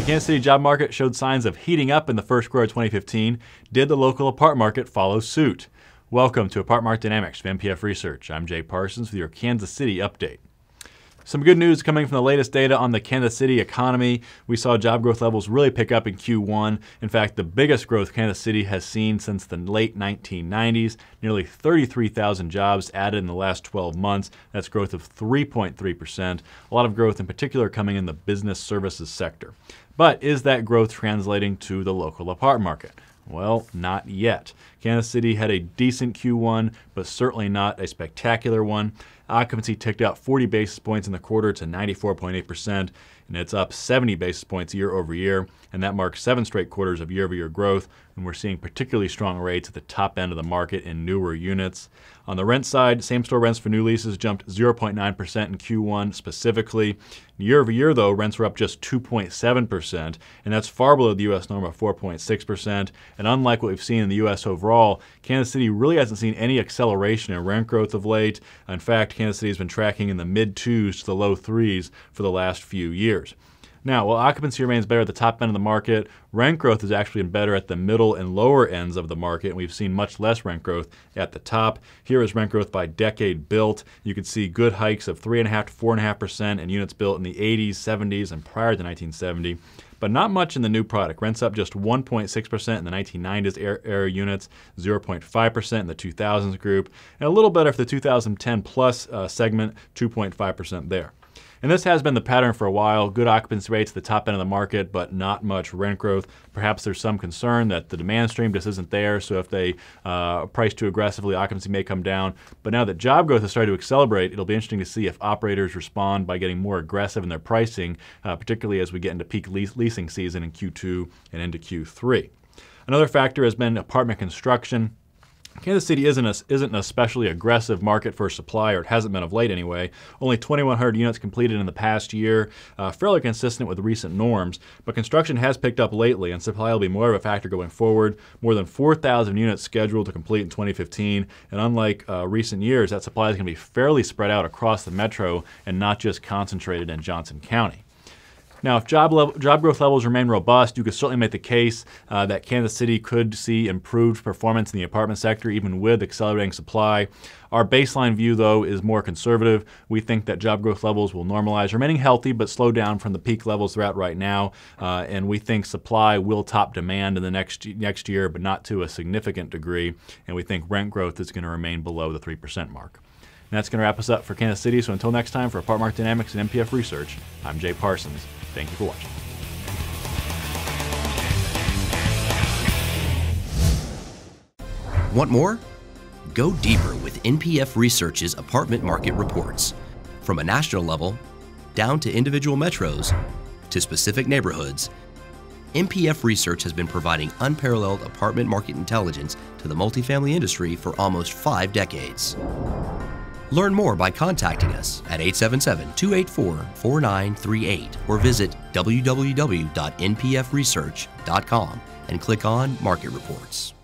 The Kansas City job market showed signs of heating up in the first quarter of 2015. Did the local apartment market follow suit? Welcome to Apartment Market Dynamics from NPF Research. I'm Jay Parsons with your Kansas City update. Some good news coming from the latest data on the Kansas City economy. We saw job growth levels really pick up in Q1. In fact, the biggest growth Kansas City has seen since the late 1990s. Nearly 33,000 jobs added in the last 12 months. That's growth of 3.3%. A lot of growth in particular coming in the business services sector. But is that growth translating to the local apartment market? Well, not yet. Kansas City had a decent Q1, but certainly not a spectacular one. Occupancy ticked up 40 basis points in the quarter to 94.8%, and it's up 70 basis points year over year, and that marks 7 straight quarters of year-over-year growth, and we're seeing particularly strong rates at the top end of the market in newer units. On the rent side, same-store rents for new leases jumped 0.9% in Q1 specifically. Year-over-year, though, rents were up just 2.7%, and that's far below the U.S. norm of 4.6%. And unlike what we've seen in the U.S. overall, Kansas City really hasn't seen any acceleration in rent growth of late. In fact, Kansas City has been tracking in the mid-2s to the low 3s for the last few years. Now, while occupancy remains better at the top end of the market, rent growth has actually been better at the middle and lower ends of the market, and we've seen much less rent growth at the top. Here is rent growth by decade built. You can see good hikes of 3.5% to 4.5% in units built in the 80s, 70s, and prior to 1970. But not much in the new product. Rents up just 1.6% in the 1990s era units, 0.5% in the 2000s group, and a little better for the 2010 plus segment, 2.5% there. And this has been the pattern for a while. Good occupancy rates at the top end of the market, but not much rent growth. Perhaps there's some concern that the demand stream just isn't there, so if they price too aggressively, occupancy may come down. But now that job growth has started to accelerate, it'll be interesting to see if operators respond by getting more aggressive in their pricing, particularly as we get into peak leasing season in Q2 and into Q3. Another factor has been apartment construction. Kansas City isn't an especially aggressive market for supply, or it hasn't been of late anyway. Only 2,100 units completed in the past year, fairly consistent with recent norms. But construction has picked up lately, and supply will be more of a factor going forward. More than 4,000 units scheduled to complete in 2015, and unlike recent years, that supply is going to be fairly spread out across the metro and not just concentrated in Johnson County. Now, if job growth levels remain robust, you could certainly make the case that Kansas City could see improved performance in the apartment sector, even with accelerating supply. Our baseline view, though, is more conservative. We think that job growth levels will normalize, remaining healthy, but slow down from the peak levels they're at right now. And we think supply will top demand in the next year, but not to a significant degree. And we think rent growth is going to remain below the 3% mark. And that's going to wrap us up for Kansas City. So until next time, for Apartment Market Dynamics and NPF Research, I'm Jay Parsons. Thank you for watching. Want more? Go deeper with NPF Research's apartment market reports. From a national level, down to individual metros, to specific neighborhoods, NPF Research has been providing unparalleled apartment market intelligence to the multifamily industry for almost 5 decades. Learn more by contacting us at 877-284-4938 or visit www.npfresearch.com and click on Market Reports.